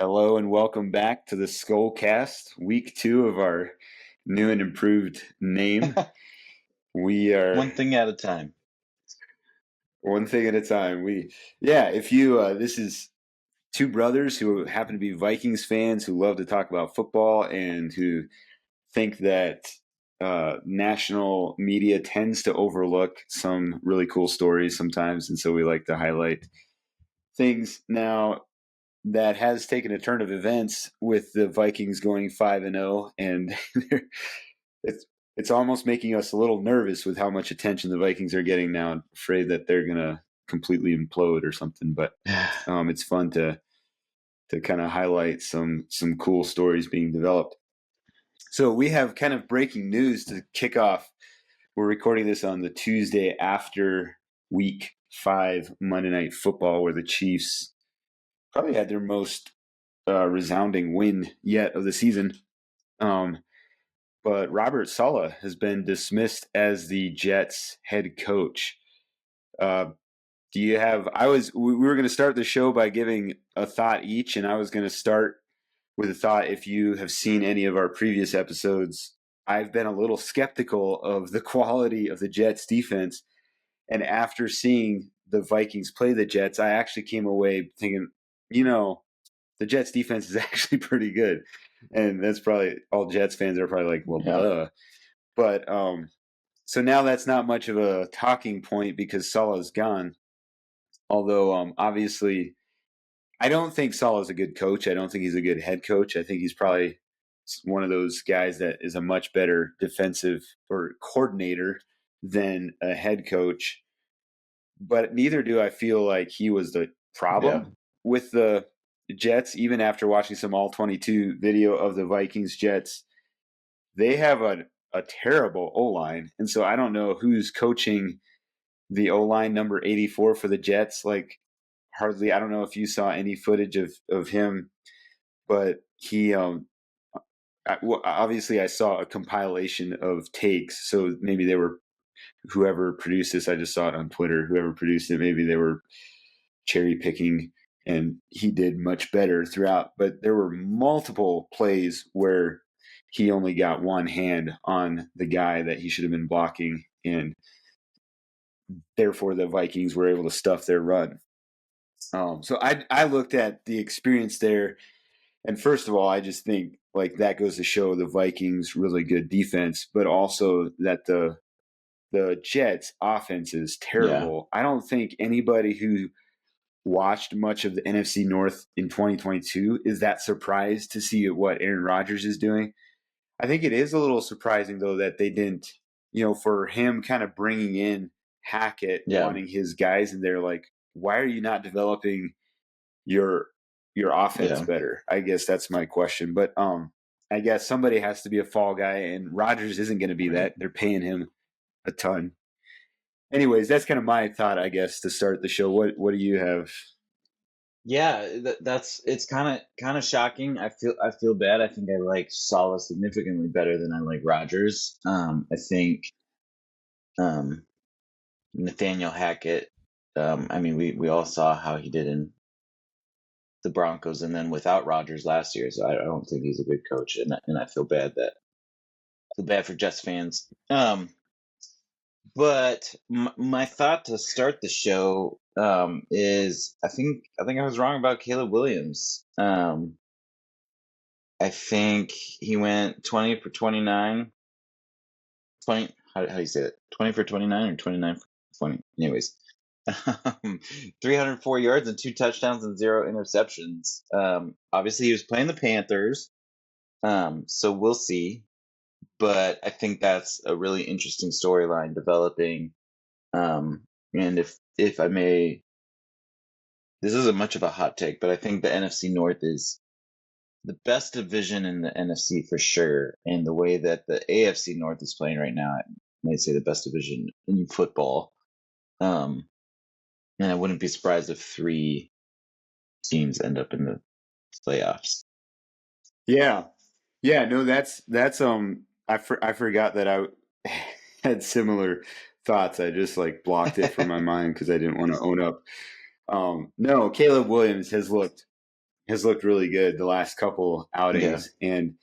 Hello and welcome back to the Skullcast, week 2 of our new and improved name. We are One thing at a time. one thing at a time. This is two brothers who happen to be Vikings fans who love to talk about football and who think that national media tends to overlook some really cool stories sometimes, and so we like to highlight things. Now, that has taken a turn of events with the Vikings going 5-0, and it's almost making us a little nervous with how much attention the Vikings are getting now. I'm afraid that they're gonna completely implode or something. But it's fun to kind of highlight some cool stories being developed. So we have kind of breaking news to kick off. We're recording this on the Tuesday after Week 5 Monday Night Football, where the Chiefs probably had their most resounding win yet of the season. But Robert Saleh has been dismissed as the Jets head coach. Do you have? We were going to start the show by giving a thought each, and I was going to start with a thought. If you have seen any of our previous episodes, I've been a little skeptical of the quality of the Jets defense, and after seeing the Vikings play the Jets, I actually came away thinking, the Jets defense is actually pretty good. And that's probably all Jets fans are probably like, well, duh. But so now that's not much of a talking point because Saleh's gone. Although obviously, I don't think Saleh's a good coach. I don't think he's a good head coach. I think he's probably one of those guys that is a much better defensive or coordinator than a head coach. But neither do I feel like he was the problem with the Jets, even after watching some all 22 video of the Vikings Jets. They have a terrible O-line. And so I don't know who's coaching the O-line number 84 for the Jets. Like, hardly, I don't know if you saw any footage of him, but he, obviously I saw a compilation of takes. So maybe they were, whoever produced this, I just saw it on Twitter, whoever produced it, maybe they were cherry picking, and he did much better throughout. But there were multiple plays where he only got one hand on the guy that he should have been blocking, and therefore the Vikings were able to stuff their run. So I looked at the experience there, and first of all, I just think like that goes to show the Vikings really good defense, but also that the Jets offense is terrible. I don't think anybody who watched much of the NFC North in 2022 is that surprised to see what Aaron Rodgers is doing. I think it is a little surprising, though, that they didn't, for him kind of bringing in Hackett, wanting his guys in there, like, why are you not developing your offense better? I guess that's my question. But I guess somebody has to be a fall guy, and Rodgers isn't going to be that. They're paying him a ton. Anyways, that's kind of my thought, I guess, to start the show. What do you have? Yeah, it's kind of shocking. I feel bad. I think I like Saleh significantly better than I like Rodgers. I think Nathaniel Hackett. I mean, we all saw how he did in the Broncos, and then without Rodgers last year. So I don't think he's a good coach, and I feel bad for Jets fans. But my thought to start the show is I think I was wrong about Caleb Williams. I think he went 20 for 29. 20, how do you say it? 20 for 29 or 29 for 20? Anyways, 304 yards and 2 touchdowns and 0 interceptions. Obviously, he was playing the Panthers, so we'll see. But I think that's a really interesting storyline developing. And if I may, this isn't much of a hot take, but I think the NFC North is the best division in the NFC for sure. And the way that the AFC North is playing right now, I might say the best division in football. And I wouldn't be surprised if 3 teams end up in the playoffs. Yeah. No, that's I forgot that I had similar thoughts. I just like blocked it from my mind because I didn't want to own up. No, Caleb Williams has looked has looked really good the last couple outings, and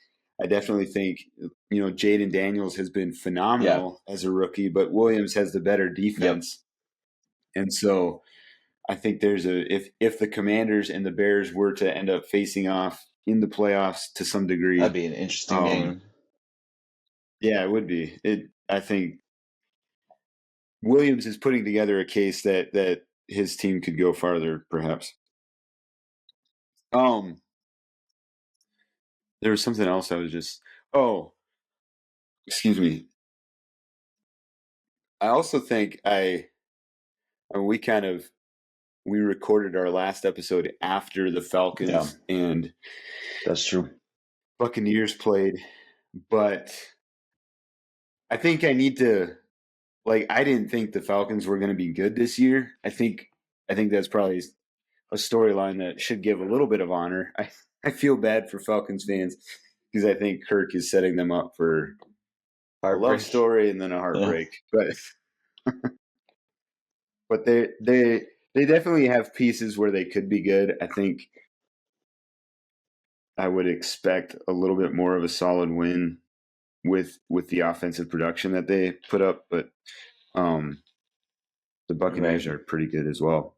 I definitely think Jaden Daniels has been phenomenal as a rookie, but Williams has the better defense, and so I think there's if the Commanders and the Bears were to end up facing off in the playoffs to some degree, that'd be an interesting game. Yeah, it would be. I think Williams is putting together a case that his team could go farther, perhaps. There was something else I was just. Oh, excuse me. I also think we recorded our last episode after the Falcons and that's true. Buccaneers played, but I think I need to I didn't think the Falcons were going to be good this year. I think that's probably a storyline that should give a little bit of honor. I feel bad for Falcons fans because I think Kirk is setting them up for a love story and then a heartbreak. Yeah. But they definitely have pieces where they could be good. I think I would expect a little bit more of a solid win with the offensive production that they put up, but the Buccaneers are pretty good as well.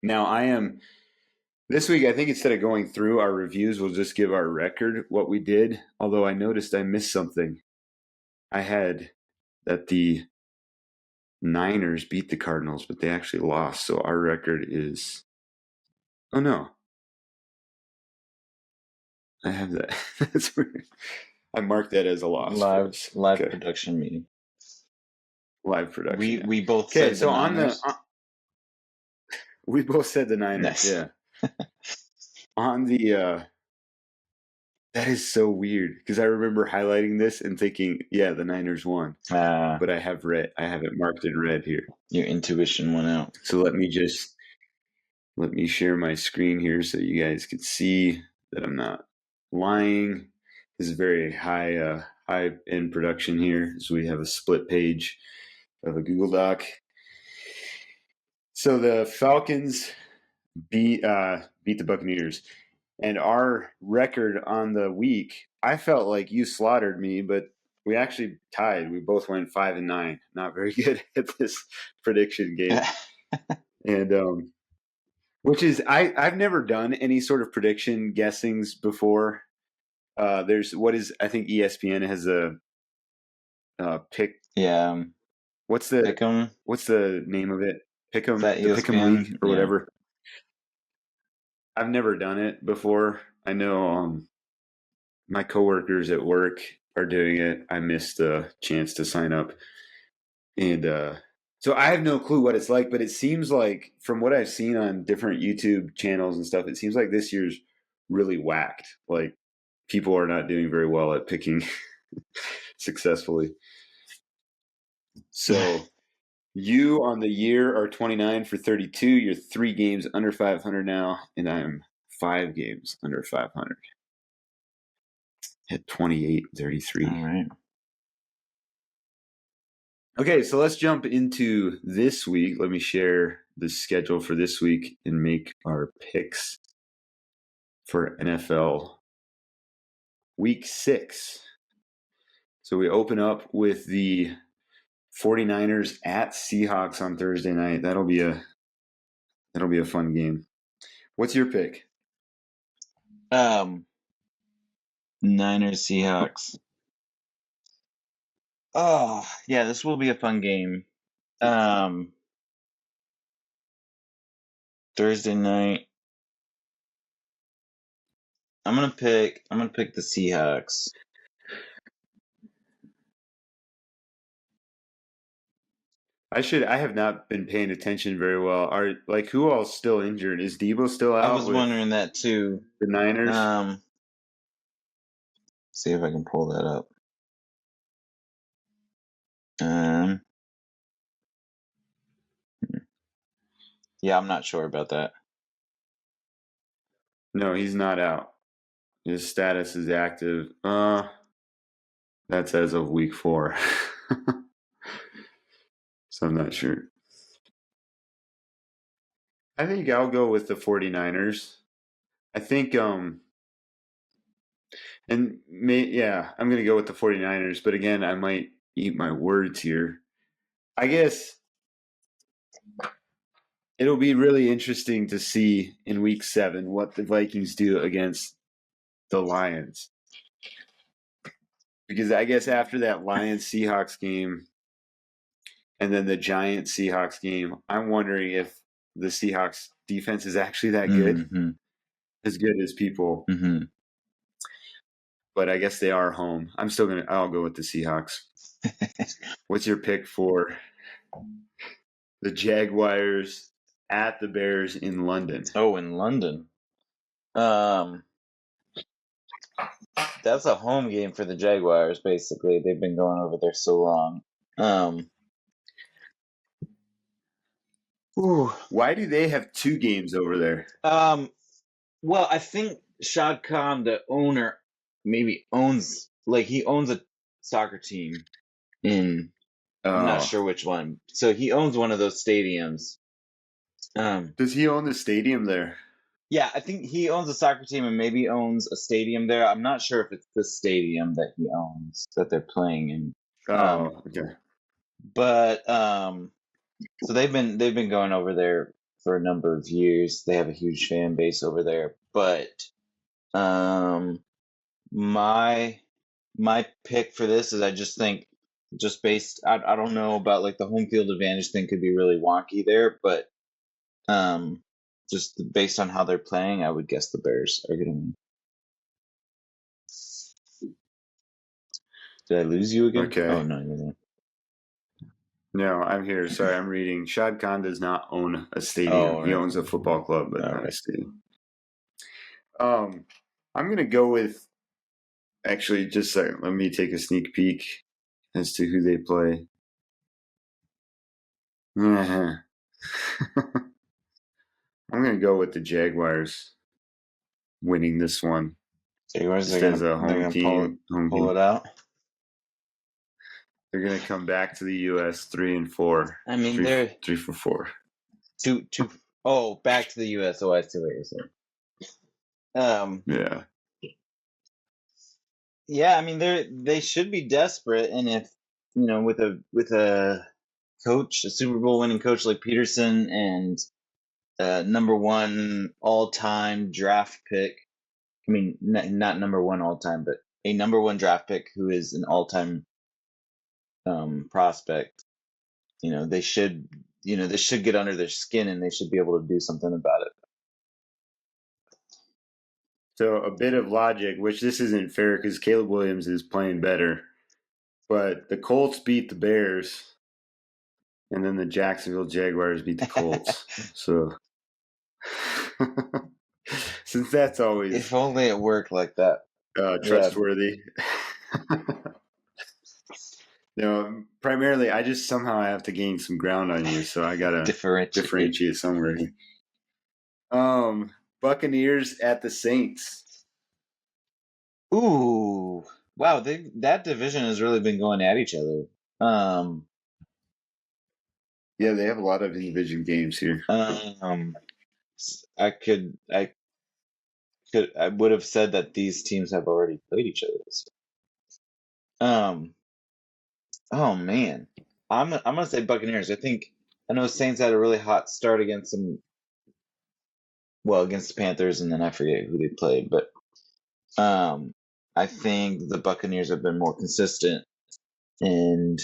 Now this week, I think instead of going through our reviews, we'll just give our record, what we did. Although I noticed I missed something. I had that the Niners beat the Cardinals, but they actually lost. So our record is... Oh, no. I have that. That's weird. I marked that as a loss. Live production meeting. Live production. We both said the Niners. We both said the Niners, nice. Yeah. On the... that is so weird because I remember highlighting this and thinking, yeah, the Niners won. But I have it marked in red here. Your intuition went out. So let me share my screen here so you guys can see that I'm not lying. This is very high end production here. So we have a split page of a Google Doc. So the Falcons beat the Buccaneers. And our record on the week, I felt like you slaughtered me, but we actually tied. We both went 5-9. Not very good at this prediction game. And which is I've never done any sort of prediction guessings before. I think ESPN has a pick. Yeah. What's the Pick'em? What's the name of it? Pick'em, the Pick'em League or whatever. I've never done it before. I know my coworkers at work are doing it. I missed the chance to sign up. And so I have no clue what it's like, but it seems like from what I've seen on different YouTube channels and stuff, it seems like this year's really whacked. Like people are not doing very well at picking successfully. So you on the year are 29 for 32. You're 3 games under 500 now, and I'm 5 games under 500. At 28-33. All right. Okay, so let's jump into this week. Let me share the schedule for this week and make our picks for NFL Week 6. So we open up with the 49ers at Seahawks on Thursday night. That'll be a fun game. What's your pick? Niners Seahawks. Oh, yeah, this will be a fun game. Thursday night. I'm gonna pick the Seahawks. I have not been paying attention very well. Who all's still injured? Is Debo still out? I was wondering that too. The Niners. See if I can pull that up. Yeah, I'm not sure about that. No, he's not out. His status is active. That's as of week 4. So I'm not sure. I think I'll go with the 49ers. I think I'm going to go with the 49ers, but again, I might eat my words here. I guess it'll be really interesting to see in week 7 what the Vikings do against the Lions. Because I guess after that Lions-Seahawks game and then the Giants-Seahawks game, I'm wondering if the Seahawks defense is actually that good, as good as people. But I guess they are home. I'll go with the Seahawks. What's your pick for the Jaguars at the Bears in London? Oh, in London. That's a home game for the Jaguars, basically. They've been going over there so long. Why do they have 2 games over there? Well, I think Shad Khan, the owner, maybe owns a soccer team in I'm not sure which one. So he owns one of those stadiums. Does he own the stadium there? Yeah, I think he owns a soccer team and maybe owns a stadium there. I'm not sure if it's the stadium that he owns that they're playing in. Okay. But so they've been going over there for a number of years. They have a huge fan base over there. But my pick for this is I just think I don't know about like the home field advantage thing could be really wonky there, but just based on how they're playing, I would guess the Bears are going to win. Did I lose you again? Okay. Oh, no, you're there. No, I'm here. Sorry, I'm reading. Shad Khan does not own a stadium. He owns a football club, but not a stadium. I'm going to go with, actually, just a second. Let me take a sneak peek as to who they play. I'm going to go with the Jaguars winning this one. Jaguars just as a home team. Pull it out. They're going to come back to the U.S. 3-4. I mean, they're 3 for 4. Two. Oh, back to the U.S. Oh, I see what you're saying. Yeah. Yeah, I mean, they should be desperate, and if with a coach, a Super Bowl winning coach like Peterson, and number 1 all-time draft pick. I mean, not number 1 all-time, but a number 1 draft pick who is an all-time prospect. They should get under their skin, and they should be able to do something about it. So a bit of logic, which this isn't fair because Caleb Williams is playing better, but the Colts beat the Bears, and then the Jacksonville Jaguars beat the Colts. So since that's always, if only it worked like that, trustworthy. Primarily, I just somehow have to gain some ground on you, so I gotta differentiate somewhere. Buccaneers at the Saints. Ooh, wow! That division has really been going at each other. Yeah, they have a lot of division games here. I would have said that these teams have already played each other. Oh man, I'm gonna say Buccaneers. I know Saints had a really hot start against the Panthers, and then I forget who they played, but I think the Buccaneers have been more consistent, and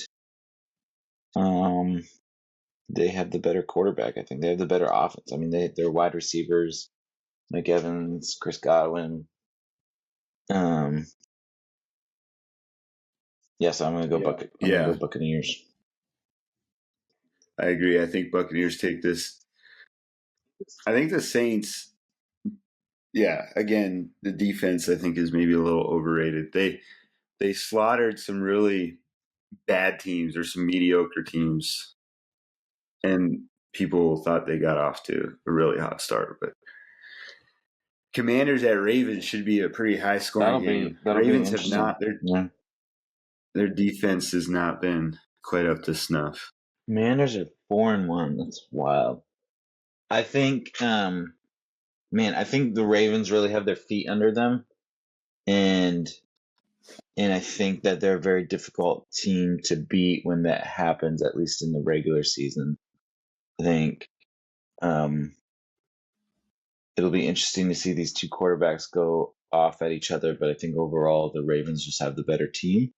they have the better quarterback. I think they have the better offense. I mean, their wide receivers, Mike Evans, Chris Godwin. Yes, I'm gonna go go Buccaneers. I agree. I think Buccaneers take this. I think the Saints. Yeah, again, the defense I think is maybe a little overrated. They slaughtered some really bad teams or some mediocre teams, and people thought they got off to a really hot start. But Commanders at Ravens should be a pretty high scoring game. Ravens have not. Their defense has not been quite up to snuff. Commanders are 4-1. That's wild. I think Man, I think the Ravens really have their feet under them, and I think that they're a very difficult team to beat when that happens, at least in the regular season. I think um, it'll be interesting to see these two quarterbacks go off at each other, but I think overall the Ravens just have the better team.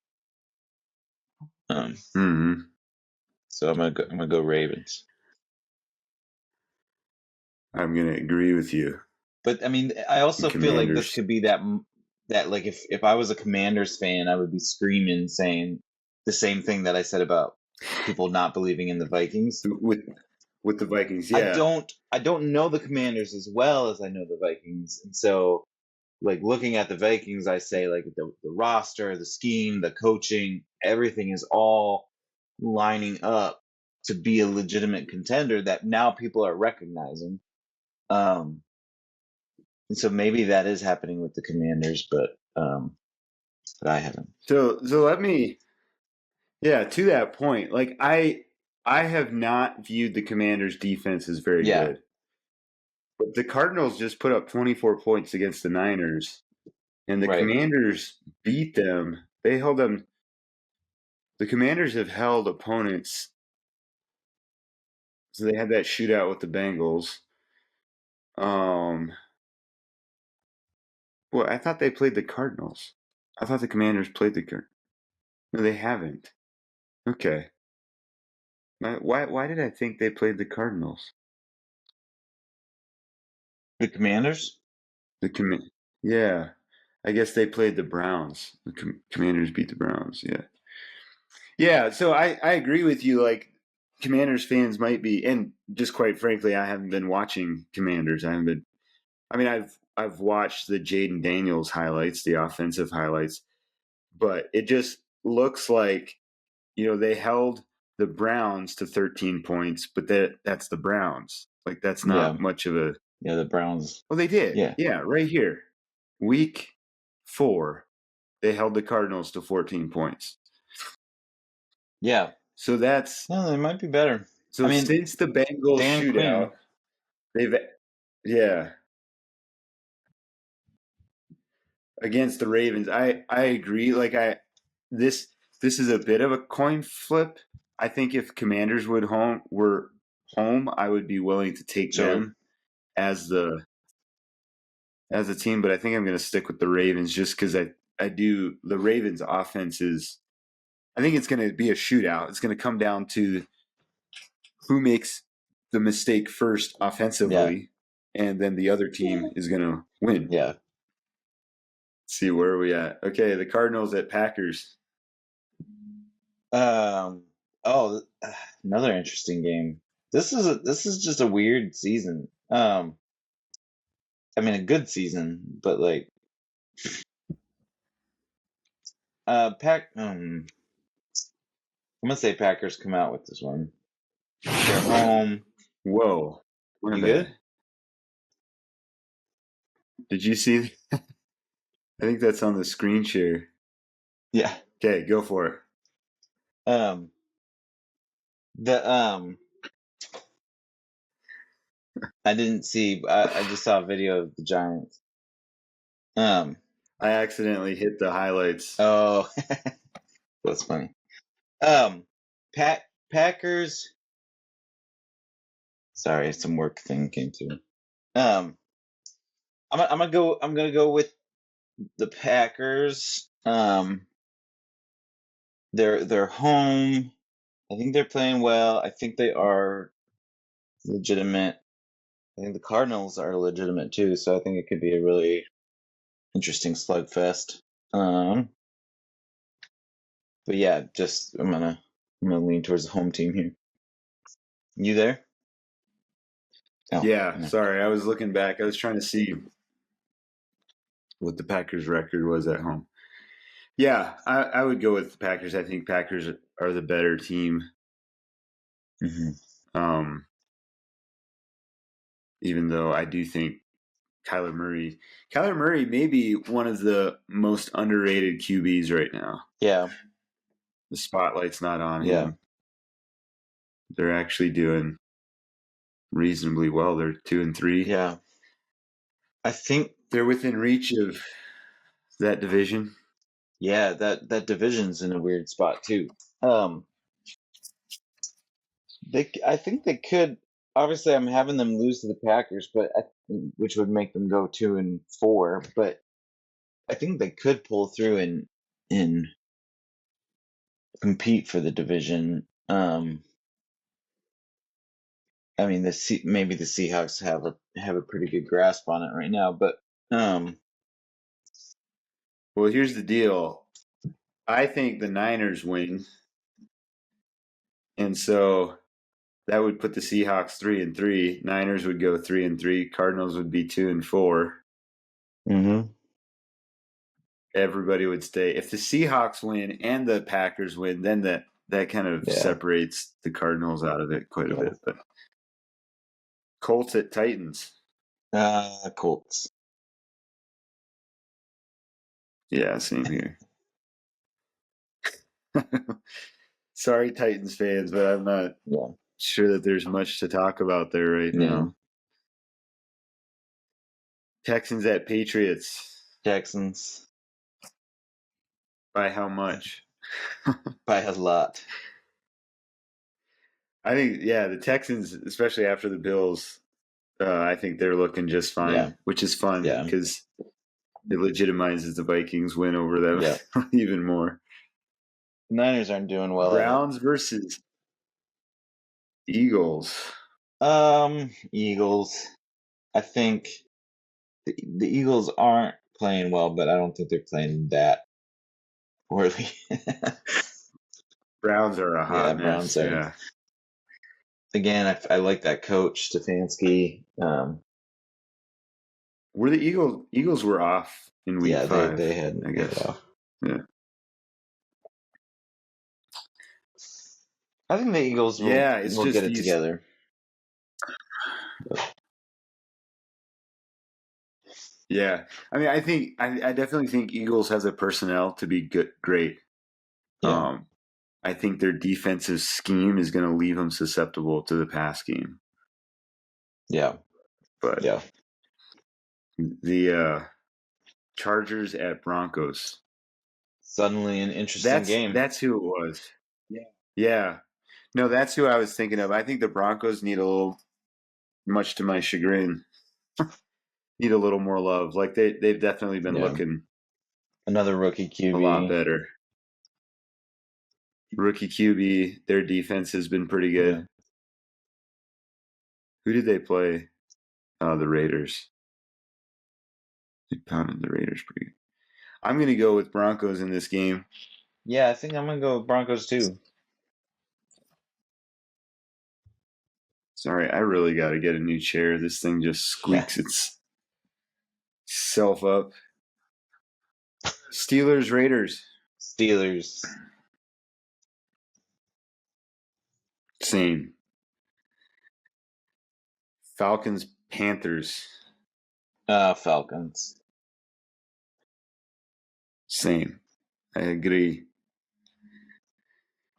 Um, Mm-hmm. so I'm gonna go Ravens. I'm gonna agree with you. But I mean, I also feel like this Commanders. could be that like if I was a Commanders fan, I would be screaming saying the same thing that I said about people not believing in the Vikings. With the Vikings, I yeah. don't know the Commanders as well as I know the Vikings, and so like looking at the Vikings, I say like the roster, the scheme, the coaching, everything is all lining up to be a legitimate contender that now people are recognizing. And so maybe that is happening with the Commanders, but I haven't. So let me, yeah, to that point, like I have not viewed the Commanders' defense as very Yeah, good. But the Cardinals just put up 24 points against the Niners, and the right. Commanders beat them. They held them. The Commanders have held opponents. So they had that shootout with the Bengals. Well, I thought they played the Cardinals. I thought the Commanders played the Cardinals. No, they haven't. Okay. Why did I think they played the Cardinals? The Commanders? The yeah. I guess they played the Browns. The Commanders beat the Browns. Yeah. Yeah. So I agree with you. Like Commanders fans might be, and just quite frankly, I haven't been watching Commanders. I haven't been. I mean, I've watched the Jaden Daniels highlights, the offensive highlights, but it just looks like they held the Browns to 13 points, but that's the Browns. Like that's Yeah, not much of a. yeah. The Browns. Well, they did. Yeah, Yeah, right here, week 4, they held the Cardinals to 14 points. yeah. So that's No, they might be better. I so mean, since the Bengals Dan shootout, Quinn. they've yeah against the Ravens. I agree. Like this this is a bit of a coin flip. I think if Commanders were home, I would be willing to take Sure. them as a team, but I think I'm going to stick with the Ravens just because I do the Ravens offense is. I think it's going to be a shootout. It's going to come down to who makes the mistake first Yeah, offensively, and then the other team is going to win. yeah. Let's see, where are we at? Okay, the Cardinals at Packers. Oh, another interesting game. This is just a weird season. I mean a good season, but like I'm gonna say Packers come out with this one. They're home. Whoa, where You are they? good? Did you see? I think that's on the screen share. Yeah. Okay, go for it. Um the I didn't see I just saw a video of the Giants. Um I accidentally hit the highlights. oh that's funny. Um Packers, sorry, some work thing came through. Um I'm gonna go with the Packers. They're home. I think they're playing well. I think they are legitimate. I think the Cardinals are legitimate too, so I think it could be a really interesting slugfest. Um, but yeah, just I'm gonna lean towards the home team here. You there? Oh, Yeah, no. sorry, I was looking back. I was trying to see what the Packers' record was at home. Yeah, I would go with the Packers. I think Packers are the better team. Mhm. Um, even though I do think Kyler Murray may be one of the most underrated QBs right now. Yeah, The spotlight's not on yeah, him. They're actually doing reasonably well. They're 2-3. yeah. I think, they're within reach of that division. yeah, that division's in a weird spot too. Um, I think they could. Obviously, I'm having them lose to the Packers, which would make them go 2-4. But I think they could pull through and compete for the division. I mean, maybe the Seahawks have a pretty good grasp on it right now, but Well, here's the deal. I think the Niners win, and so that would put the Seahawks 3-3. Niners would go 3-3. Cardinals would be 2-4. mm-hmm. Everybody would stay. If the Seahawks win and the Packers win, then that kind of separates the Cardinals out of it quite a bit. But Colts at Titans. Colts. Yeah, same here. Sorry, Titans fans, but I'm not sure that there's much to talk about there right now. Texans at Patriots. Texans. By how much? By a lot. I think, the Texans, especially after the Bills, I think they're looking just fine, which is fun because it legitimizes the Vikings win over them even more. Niners aren't doing well. Browns versus Eagles. Eagles. I think the Eagles aren't playing well, but I don't think they're playing that poorly. Browns are a hot mess. Yeah. Again, I like that coach Stefanski. Were the Eagles were off in week 5? They had, I guess. Off. Yeah. I think the Eagles will get it together. Yeah, I mean, I definitely think Eagles has the personnel to be great. Yeah. I think their defensive scheme is going to leave them susceptible to the pass game. Yeah, but the Chargers at Broncos. Suddenly an interesting game. That's who it was. Yeah. No, that's who I was thinking of. I think the Broncos need a little, much to my chagrin, need a little more love. Like they've definitely been looking another rookie QB a lot better. Rookie QB, their defense has been pretty good. Yeah. Who did they play? The Raiders. They pounded the Raiders pretty good. I'm going to go with Broncos in this game. Yeah, I think I'm going to go with Broncos too. Sorry, I really got to get a new chair. This thing just squeaks itself up. Steelers, Raiders. Steelers. Same. Falcons, Panthers. Falcons. Same. I agree.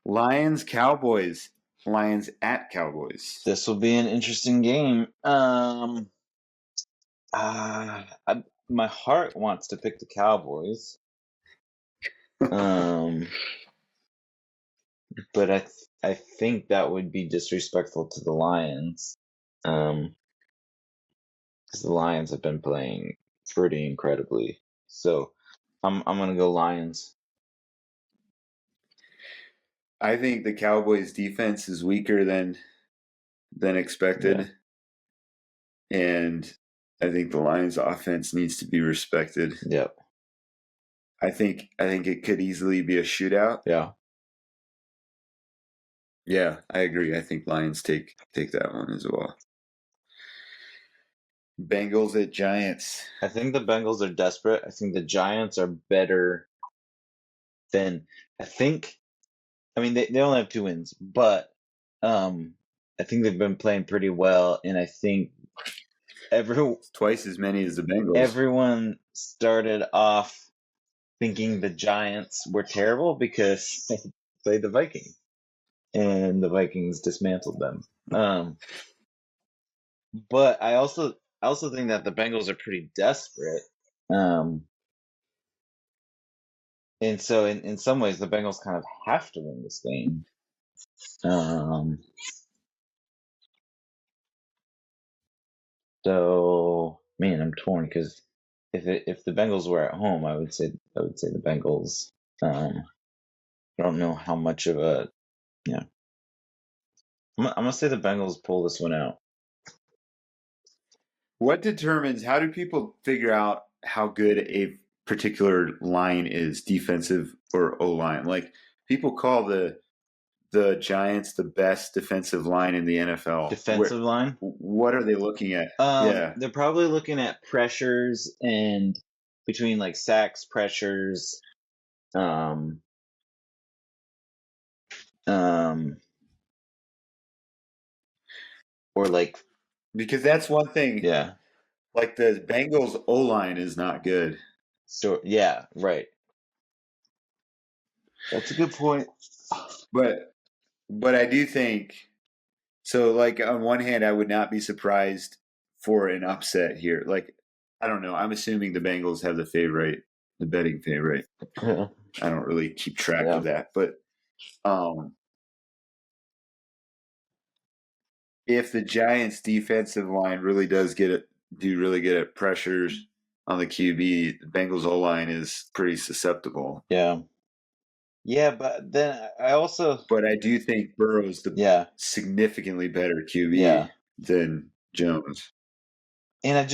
Lions, Cowboys. Lions at Cowboys. This will be an interesting game. My heart wants to pick the Cowboys. But I think that would be disrespectful to the Lions. Because the Lions have been playing pretty incredibly. So I'm gonna go Lions. I think the Cowboys defense is weaker than expected. Yeah. And I think the Lions offense needs to be respected. Yep. I think it could easily be a shootout. Yeah. Yeah, I agree. I think Lions take that one as well. Bengals at Giants. I think the Bengals are desperate. I think the Giants are better than I mean they only have 2 wins, but I think they've been playing pretty well, and I think twice as many as the Bengals. Everyone started off thinking the Giants were terrible because they played the Vikings, and the Vikings dismantled them. But I also think that the Bengals are pretty desperate. Um, and so in some ways the Bengals kind of have to win this game. So man, I'm torn because if the Bengals were at home, I would say the Bengals. I don't know how much of a yeah. I'm gonna say the Bengals pull this one out. What determines, how do people figure out how good a particular line is, defensive or O-line? Like, people call the Giants the best defensive line in the NFL. Defensive line. What are they looking at? Yeah. They're probably looking at pressures and between like sacks, pressures, um, or like Because that's one thing. yeah. Like, the Bengals O-line is not good. So yeah, right. That's a good point. But I do think so. Like, on one hand, I would not be surprised for an upset here. Like, I don't know. I'm assuming the Bengals have the betting favorite. Yeah. I don't really keep track of that, but if the Giants' defensive line really does really get at pressures on the QB, the Bengals' O line is pretty susceptible. Yeah. Yeah, but then I also. But I do think Burrow's the significantly better QB than Jones. And I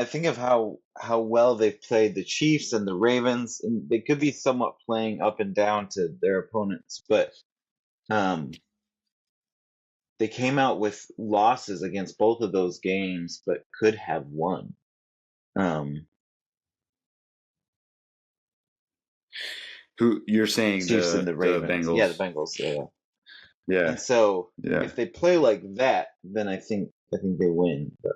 think of how well they've played the Chiefs and the Ravens, and they could be somewhat playing up and down to their opponents, but they came out with losses against both of those games, but could have won. Who you're saying? Chiefs and the Ravens. Bengals. Yeah, the Bengals. Yeah. Yeah. And so if they play like that, then I think they win. But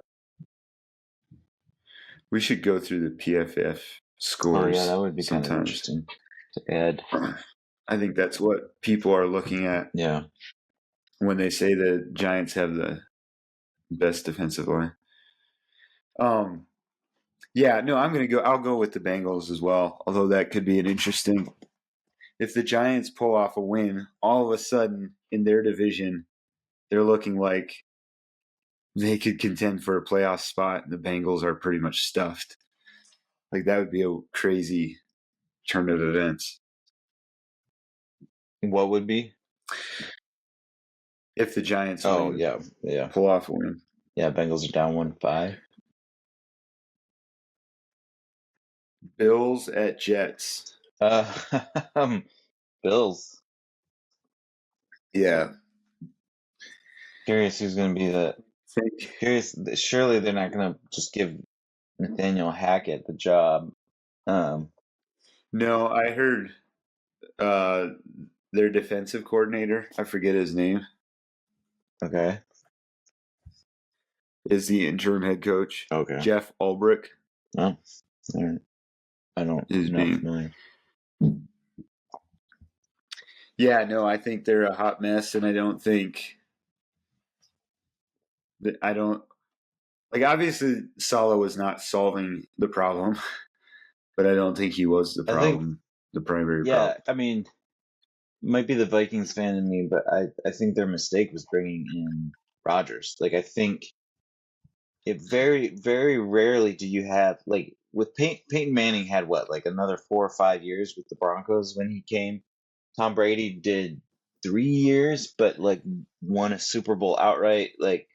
we should go through the PFF scores. Oh yeah, that would be kind of interesting to add. I think that's what people are looking at. Yeah. When they say the Giants have the best defensive line. Yeah, no, I'll go with the Bengals as well, although that could be an interesting. If the Giants pull off a win, all of a sudden in their division, they're looking like they could contend for a playoff spot, and the Bengals are pretty much stuffed. Like, that would be a crazy turn of events. What would be? If the Giants pull off a win. Yeah, Bengals are down 1-5. Bills at Jets. Bills. Yeah. Curious who's going to be the. Curious. Surely they're not going to just give Nathaniel Hackett the job. No, I heard their defensive coordinator, I forget his name. Okay. Is the interim head coach. Okay. Jeff Ulbrich. Oh, all right. I don't know. Yeah, no, I think they're a hot mess, and I don't think that obviously Saleh was not solving the problem, but I don't think he was the problem, the primary problem. Yeah, I mean, might be the Vikings fan in me, but I think their mistake was bringing in Rodgers. Like, I think it very, very rarely do you have, like, with Peyton Manning had what, like another 4 or 5 years with the Broncos when he came. Tom Brady did 3 years, but like won a Super Bowl outright. Like,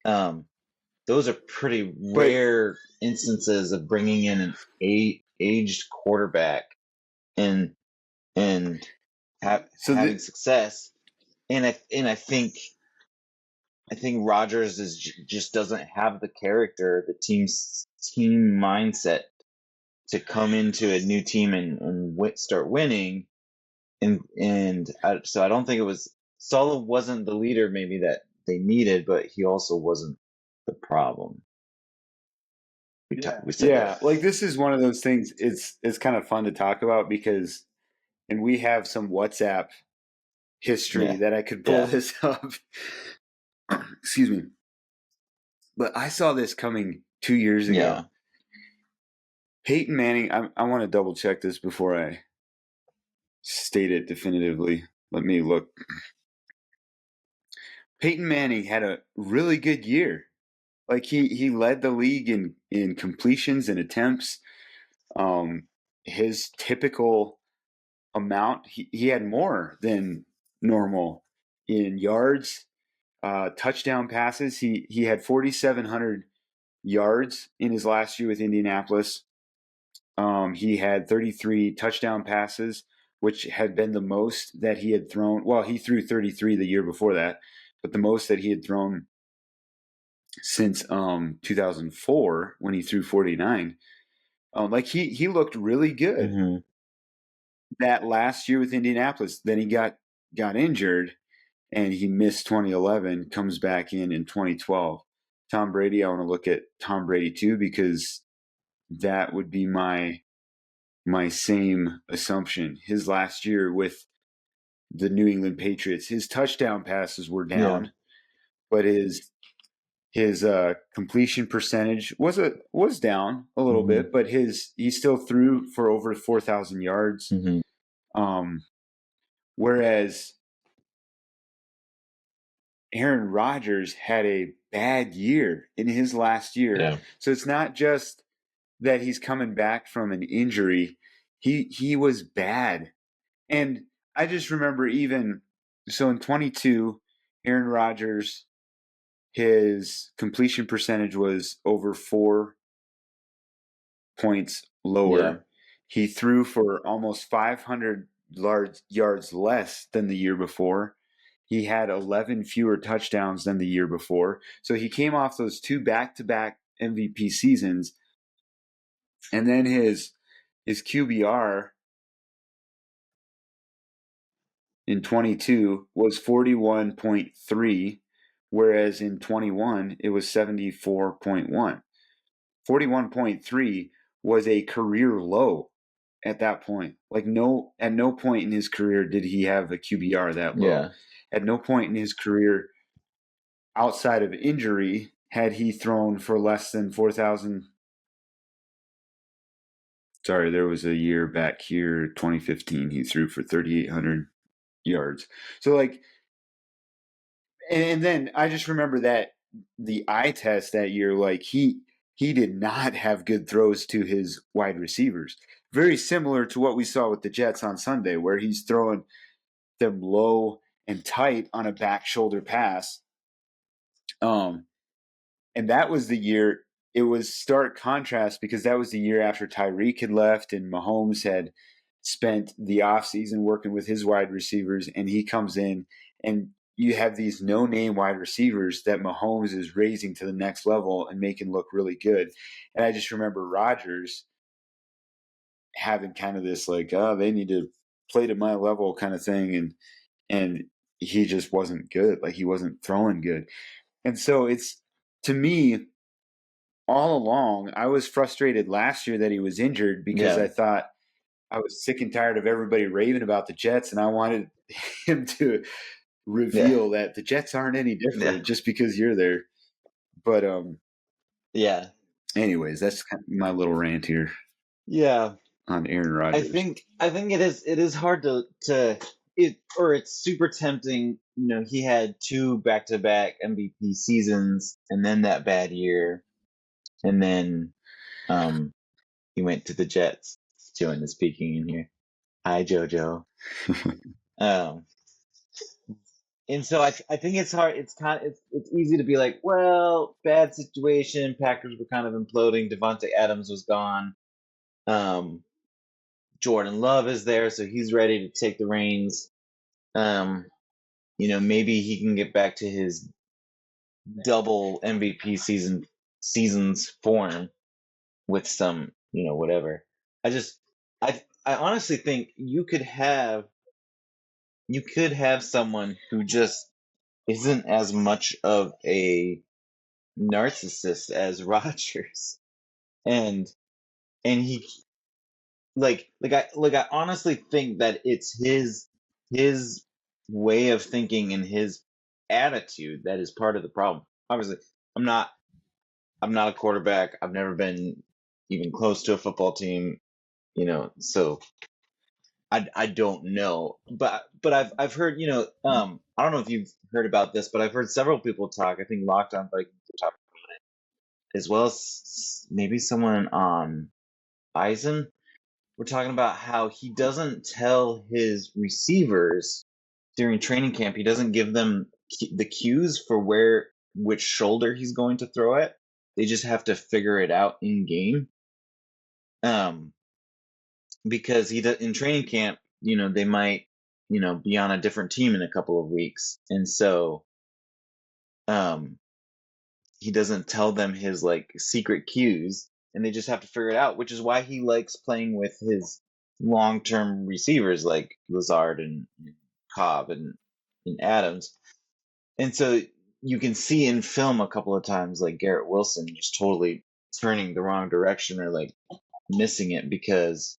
those are pretty rare instances of bringing in an aged quarterback and having success. And I think Rodgers just doesn't have the character, the team mindset to come into a new team and start winning. So I don't think it was Saleh wasn't the leader maybe that they needed, but he also wasn't the problem. We said that. Like, this is one of those things. It's kind of fun to talk about because, and we have some WhatsApp history that I could pull this up. Excuse me. But I saw this coming 2 years Yeah. ago. Peyton Manning, I want to double check this before I state it definitively. Let me look. Peyton Manning had a really good year. Like he led the league in completions and attempts. His typical amount, he had more than normal in yards, touchdown passes. He had 4,700 yards in his last year with Indianapolis. He had 33 touchdown passes, which had been the most that he had thrown. Well, he threw 33 the year before that, but the most that he had thrown since 2004 when he threw 49. Like he looked really good Mm-hmm. that last year with Indianapolis. Then he got injured and he missed 2011. Comes back in 2012. Tom Brady. I want to look at Tom Brady too because that would be my same assumption. His last year with the New England Patriots, his touchdown passes were Yeah. down, but his completion percentage was down a little Mm-hmm. bit, but he still threw for over 4,000 yards. Mm-hmm. Whereas Aaron Rodgers had a bad year in his last year, Yeah. so it's not just that he's coming back from an injury. He was bad, and I just remember even so in 22, Aaron Rodgers, his completion percentage was over 4 points Yeah. lower. He threw for almost 500 yards less than the year before. He had 11 fewer touchdowns than the year before. So he came off those two back-to-back MVP seasons, and then his QBR in 22 was 41.3, whereas in 21 it was 74.1. 41.3 was a career low at that point. Like at no point in his career did he have a QBR that low. Yeah. At no point in his career outside of injury had he thrown for less than 4,000. Sorry, there was a year back here, 2015, he threw for 3,800 yards. So like, and then I just remember that the eye test that year, like he did not have good throws to his wide receivers. Very similar to what we saw with the Jets on Sunday, where he's throwing them low and tight on a back shoulder pass. And that was the year. It was stark contrast because that was the year after Tyreek had left and Mahomes had spent the offseason working with his wide receivers, and he comes in and you have these no-name wide receivers that Mahomes is raising to the next level and making look really good. And I just remember Rodgers having kind of this like, oh, they need to play to my level kind of thing, and he just wasn't good. Like he wasn't throwing good. And so it's, to me, all along, I was frustrated last year that he was injured because Yeah. I thought I was sick and tired of everybody raving about the Jets, and I wanted him to Yeah. reveal that the Jets aren't any Yeah. different just because you're there. But Yeah. anyways, that's kind of my little rant here Yeah. on Aaron Rodgers. I think it is hard to it, or it's super tempting. You know, he had two back-to-back MVP seasons and then that bad year, and then he went to the Jets. Joan is speaking in here. Hi, JoJo. Um, and so I think it's hard. It's kind of, it's easy to be like, well, bad situation. Packers were kind of imploding. Devontae Adams was gone. Um, Jordan Love is there, so he's ready to take the reins. You know, maybe he can get back to his double MVP seasons form with some, you know, whatever. I just I honestly think you could have someone who just isn't as much of a narcissist as Rodgers. And he I honestly think that it's his way of thinking and his attitude that is part of the problem. Obviously, I'm not I'm not a quarterback. I've never been even close to a football team, so I don't know. But I've heard, I don't know if you've heard about this, but I've heard several people talk. I think Locked On Vikings were talking as well as maybe someone on Bison. We're talking about how he doesn't tell his receivers during training camp. He doesn't give them the cues for which shoulder he's going to throw it. They just have to figure it out in game. Because in training camp, they might, be on a different team in a couple of weeks, and so, he doesn't tell them his like secret cues, and they just have to figure it out. Which is why he likes playing with his long-term receivers like Lazard and Cobb and Adams, and so you can see in film a couple of times like Garrett Wilson just totally turning the wrong direction or like missing it because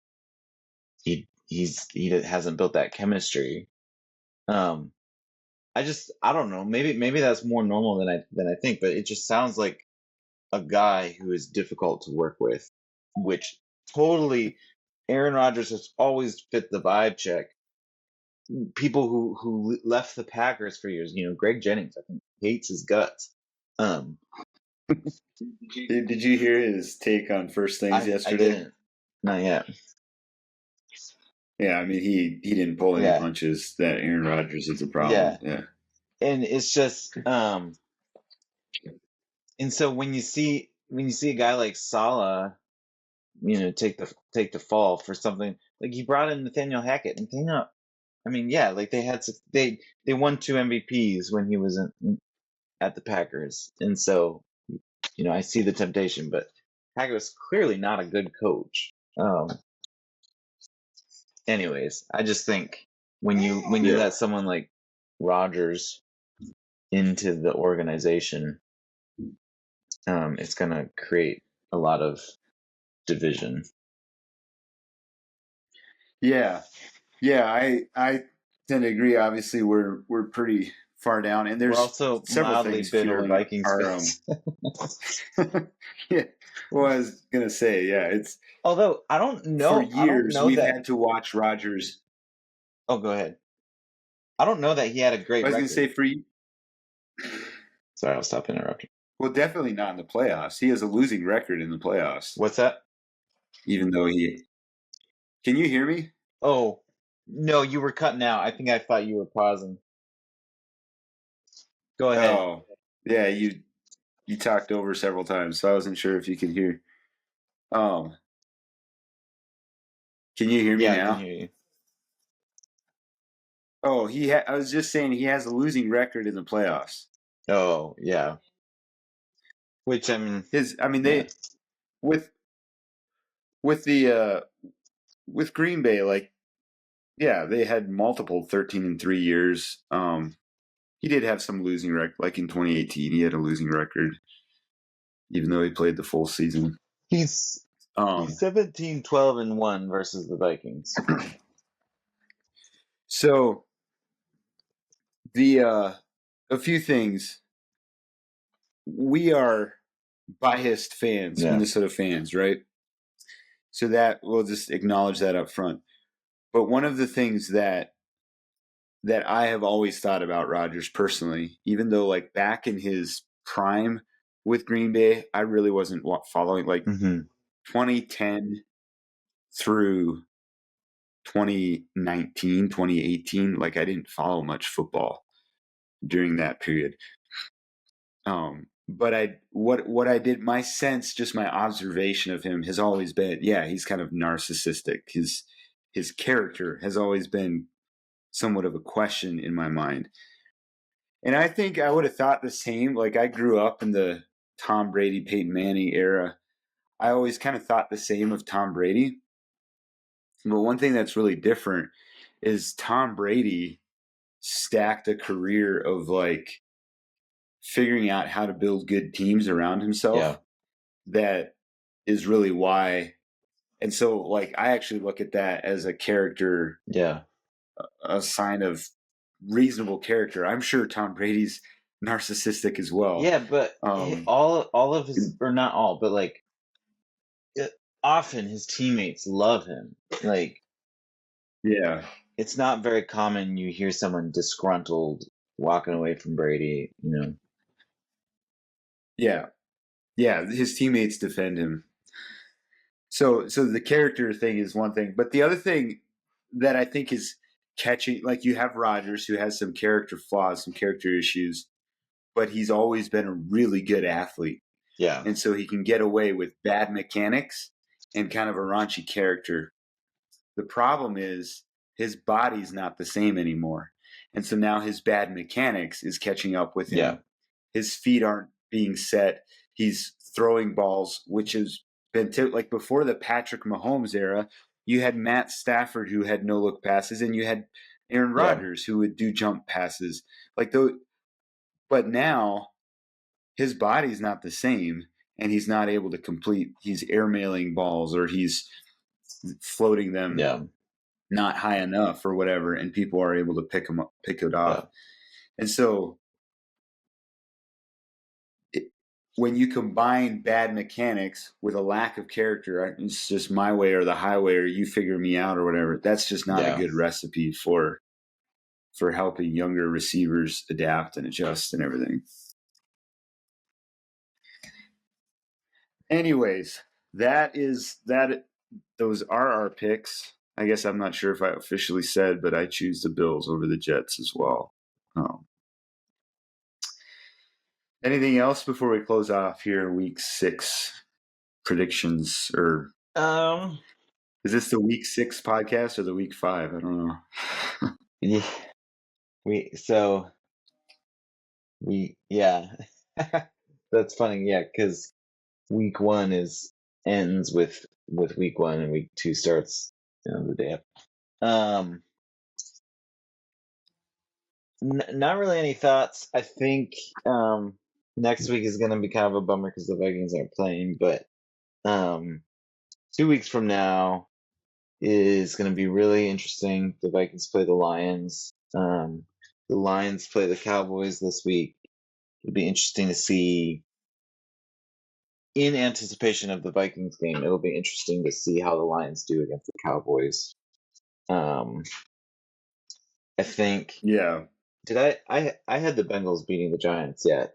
he hasn't built that chemistry. I don't know. Maybe that's more normal than I think, but it just sounds like a guy who is difficult to work with, which totally Aaron Rodgers has always fit the vibe check. People who left the Packers for years, Greg Jennings, I think hates his guts. Did you hear his take on First Things yesterday? I didn't. Not yet. Yeah, I mean he didn't pull any punches that Aaron Rodgers is a problem. Yeah. And it's just and so when you see a guy like Saleh, take the fall for something like he brought in Nathaniel Hackett. Like they won 2 MVPs when he was at the Packers, and so I see the temptation, but Hackett was clearly not a good coach. Anyways, I just think when you let someone like Rodgers into the organization, it's gonna create a lot of division. Yeah, I tend to agree. Obviously, we're pretty far down, and there's we're also several things bitter Vikings fans. Yeah, well, I was gonna say, it's. Although I don't know, for years we've had to watch Rodgers. Oh, go ahead. I don't know that he had a great. I was record. Gonna say for you. Sorry, I'll stop interrupting. Well, definitely not in the playoffs. He has a losing record in the playoffs. What's that? Even though can you hear me? Oh, no, you were cutting out. I think I thought you were pausing. Go ahead. Oh, yeah, you talked over several times, so I wasn't sure if you could hear. Can you hear me now? Yeah, I can hear you. Oh, I was just saying he has a losing record in the playoffs. Oh, yeah. Which they with the with Green Bay, like, they had multiple 13-3 years. He did have some losing record, like in 2018, he had a losing record, even though he played the full season. He's 17-12-1 versus the Vikings. So a few things. We are biased fans, Minnesota fans, right? So that we'll just acknowledge that up front. But one of the things that I have always thought about Rodgers personally, even though like back in his prime with Green Bay, I really wasn't following 2010 through 2019, 2018. Like I didn't follow much football during that period. But what I did, my sense, just my observation of him has always been, he's kind of narcissistic. His character has always been somewhat of a question in my mind. And I think I would have thought the same. Like I grew up in the Tom Brady, Peyton Manning era. I always kind of thought the same of Tom Brady. But one thing that's really different is Tom Brady stacked a career of like figuring out how to build good teams around himself. Yeah. That is really why. And so like I actually look at that as a character, a sign of reasonable character. I'm sure Tom Brady's narcissistic as well. Yeah, but Um, all of his, or not all, but like often his teammates love him. Like yeah, it's not very common you hear someone disgruntled walking away from Brady, you know. yeah, yeah. His teammates defend him. So the character thing is one thing, but the other thing that I think is catching, like you have Rodgers who has some character flaws, some character issues, but he's always been a really good athlete. Yeah. And so he can get away with bad mechanics and kind of a raunchy character. The problem is his body's not the same anymore. And so now his bad mechanics is catching up with Yeah. him. His feet aren't being set. He's throwing balls, which has been like before the Patrick Mahomes era, you had Matt Stafford who had no look passes, and you had Aaron Yeah. Rodgers who would do jump passes. Like those, but now his body's not the same, and he's not able to complete. He's airmailing balls, or he's floating them Yeah. not high enough, or whatever, and people are able to pick it off. Yeah. And so, when you combine bad mechanics with a lack of character, it's just my way or the highway, or you figure me out, or whatever. That's just not a Yeah. good recipe for helping younger receivers adapt and adjust and everything. Anyways, those are our picks. I guess I'm not sure if I officially said, but I choose the Bills over the Jets as well. Anything else before we close off here in week 6 predictions? Or is this the week 6 podcast or the week 5? I don't know. Yeah. Yeah. That's funny, yeah, because week 1 ends with week 1 and week 2 starts, you know, the day after. Not really any thoughts. I think next week is going to be kind of a bummer because the Vikings aren't playing, but 2 weeks from now is going to be really interesting. The Vikings play the Lions. The Lions play the Cowboys this week. It'll be interesting to see. In anticipation of the Vikings game, it'll be interesting to see how the Lions do against the Cowboys. I think. Yeah. Did I had the Bengals beating the Giants yet?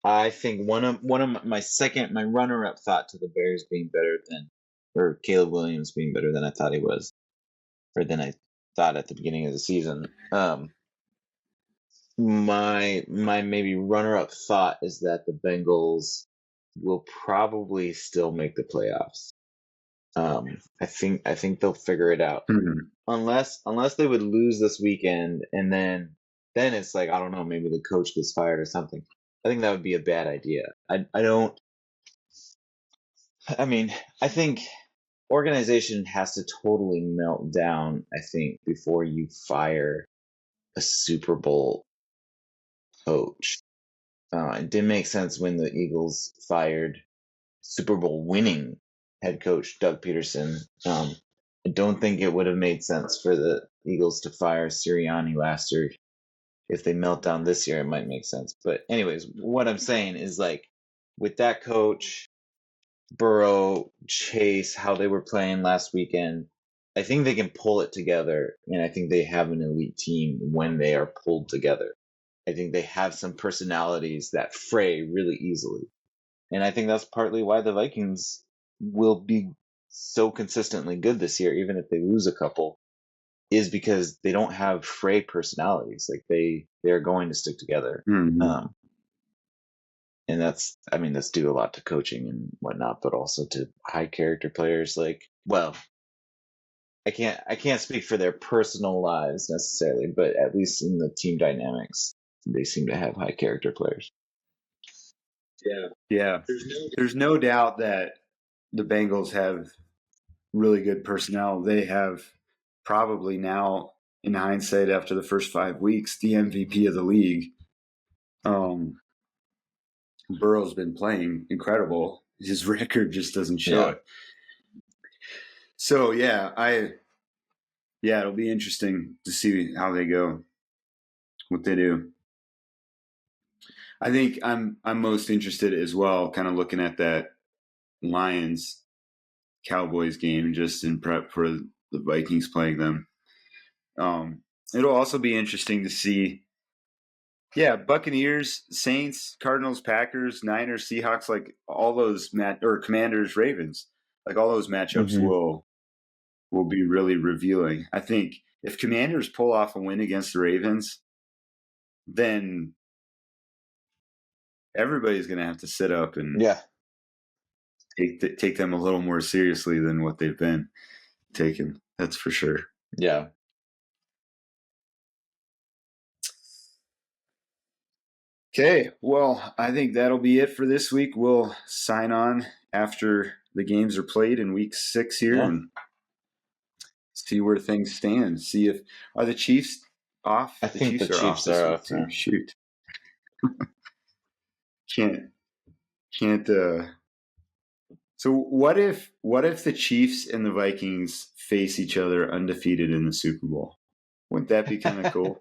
I think one of my runner up thought to the Bears being better than, or Caleb Williams being better than I thought he was, or than I thought at the beginning of the season. My maybe runner up thought is that the Bengals will probably still make the playoffs. I think they'll figure it out. Mm-hmm. Unless they would lose this weekend, and then it's like, I don't know, maybe the coach gets fired or something. I think that would be a bad idea. I think organization has to totally melt down, I think, before you fire a Super Bowl coach. It didn't make sense when the Eagles fired Super Bowl winning head coach Doug Peterson. I don't think it would have made sense for the Eagles to fire Sirianni last year. If they melt down this year, it might make sense. But anyways, what I'm saying is, like, with that coach, Burrow, Chase, how they were playing last weekend, I think they can pull it together, and I think they have an elite team when they are pulled together. I think they have some personalities that fray really easily. And I think that's partly why the Vikings will be so consistently good this year, even if they lose a couple, is because they don't have fray personalities. Like they're going to stick together. Mm-hmm. And that's due a lot to coaching and whatnot, but also to high character players. Like, well, I can't speak for their personal lives necessarily, but at least in the team dynamics, they seem to have high character players. Yeah. There's no doubt that the Bengals have really good personnel. They have probably now, in hindsight, after the first 5 weeks, the MVP of the league. Burrow's been playing incredible. His record just doesn't show it. So it'll be interesting to see how they go, what they do. I think I'm most interested as well, kind of looking at that Lions Cowboys game just in prep for the Vikings playing them. It'll also be interesting to see. Yeah, Buccaneers, Saints, Cardinals, Packers, Niners, Seahawks, like all those or Commanders, Ravens, like all those matchups Mm-hmm. will be really revealing. I think if Commanders pull off a win against the Ravens, then everybody's going to have to sit up and Yeah. take them a little more seriously than what they've been taken. That's for sure. Yeah. Okay, well, I think that'll be it for this week. We'll sign on after the games are played in week 6 here and see where things stand. See if are the Chiefs off? I The think the Chiefs are off Chiefs this are week off. too. Shoot, can't. So what if the Chiefs and the Vikings face each other undefeated in the Super Bowl? Wouldn't that be kind of cool?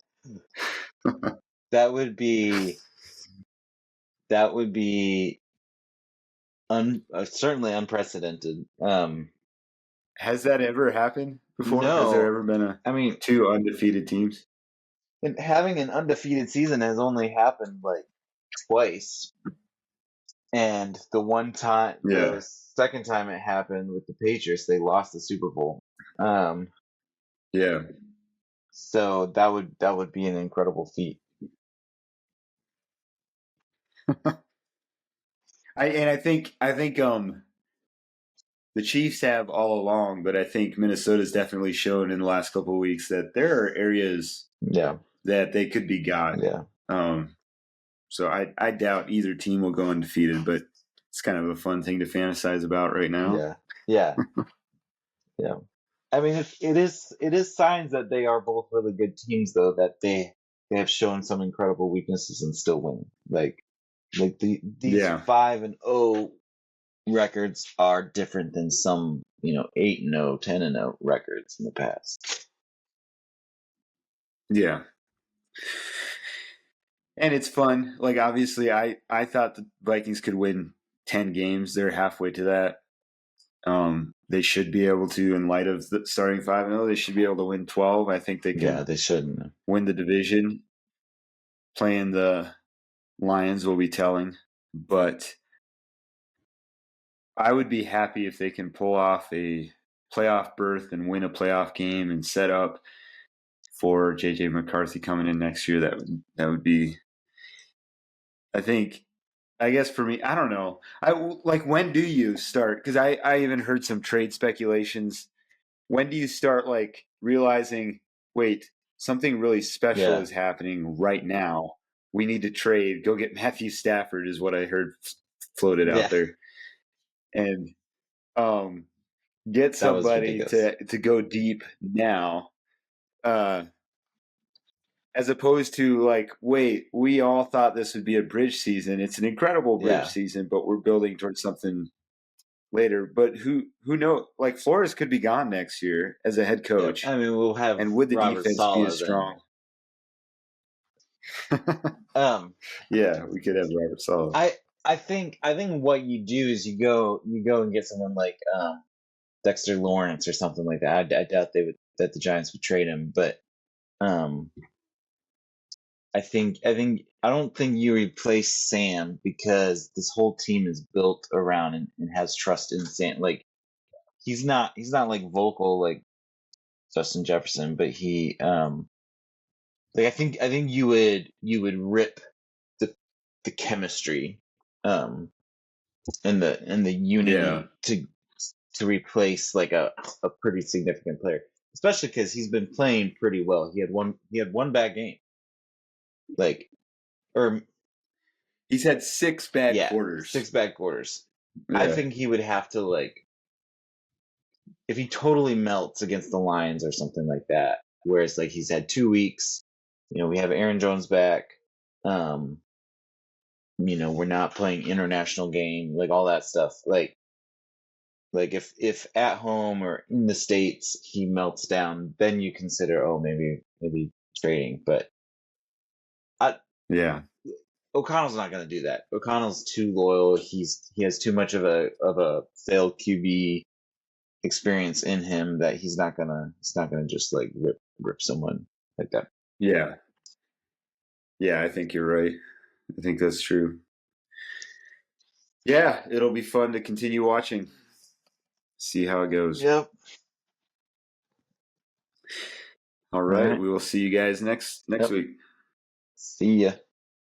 That would be certainly unprecedented. Has that ever happened before? Has there No, ever been I mean, two undefeated teams? and having an undefeated season has only happened like twice, and the Yeah. second time it happened with the Patriots, they lost the Super Bowl. Um, Yeah. so that would be an incredible feat. I think the Chiefs have all along, but I think Minnesota's definitely shown in the last couple of weeks that there are areas Yeah, that they could be got. yeah, So I doubt either team will go undefeated, but it's kind of a fun thing to fantasize about right now. yeah, yeah, yeah. I mean, it is signs that they are both really good teams, though, that they have shown some incredible weaknesses and still win. Like these Yeah. 5-0 records are different than some 8-0, 10-0 records in the past. Yeah. And it's fun. Like obviously I thought the Vikings could win 10 games. They're halfway to that. They should be able to, in light of the starting 5-0, they should be able to win 12. I think they Yeah, can they shouldn't. win the division. Playing the Lions will be telling, but I would be happy if they can pull off a playoff berth and win a playoff game and set up for JJ McCarthy coming in next year. That would be, I think, I guess for me, I don't know. When do you start? Because I even heard some trade speculations. When do you start like realizing, wait, something really special Yeah, is happening right now? We need to trade. Go get Matthew Stafford is what I heard floated out yeah, there, and um, get that was somebody ridiculous. to go deep now. Uh, as opposed to like, wait, we all thought this would be a bridge season. It's an incredible bridge Yeah, season, but we're building towards something later. But who knows? Like Flores could be gone next year as a head yeah. coach, I mean, we'll have and would the Robert defense be as Saleh then. strong? Um, Yeah, we could have Robert Saleh. I think what you do is you go and get someone like Dexter Lawrence or something like that. I doubt that the Giants would trade him, but um, I don't think you replace Sam because this whole team is built around and has trust in Sam. Like he's not like vocal like Justin Jefferson, but he like I think you would rip the the chemistry um and the Yeah, unity to replace like a pretty significant player, especially because he's been playing pretty well. He had one bad game, like or he's had 6 bad yeah, quarters. 6 bad quarters. I Yeah, think he would have to like if he totally melts against the Lions or something like that, where it's like he's had 2 weeks. We have Aaron Jones back. Um, we're not playing international game, like all that stuff. Like if at home or in the States he melts down, then you consider maybe trading. But I yeah. O'Connell's not going to do that. O'Connell's too loyal. He has too much of a failed QB experience in him that he's not gonna just like rip someone like that. Yeah. Yeah, I think you're right. I think that's true. Yeah, it'll be fun to continue watching. See how it goes. Yep. All All right. right. We will see you guys next Yep. week. See ya.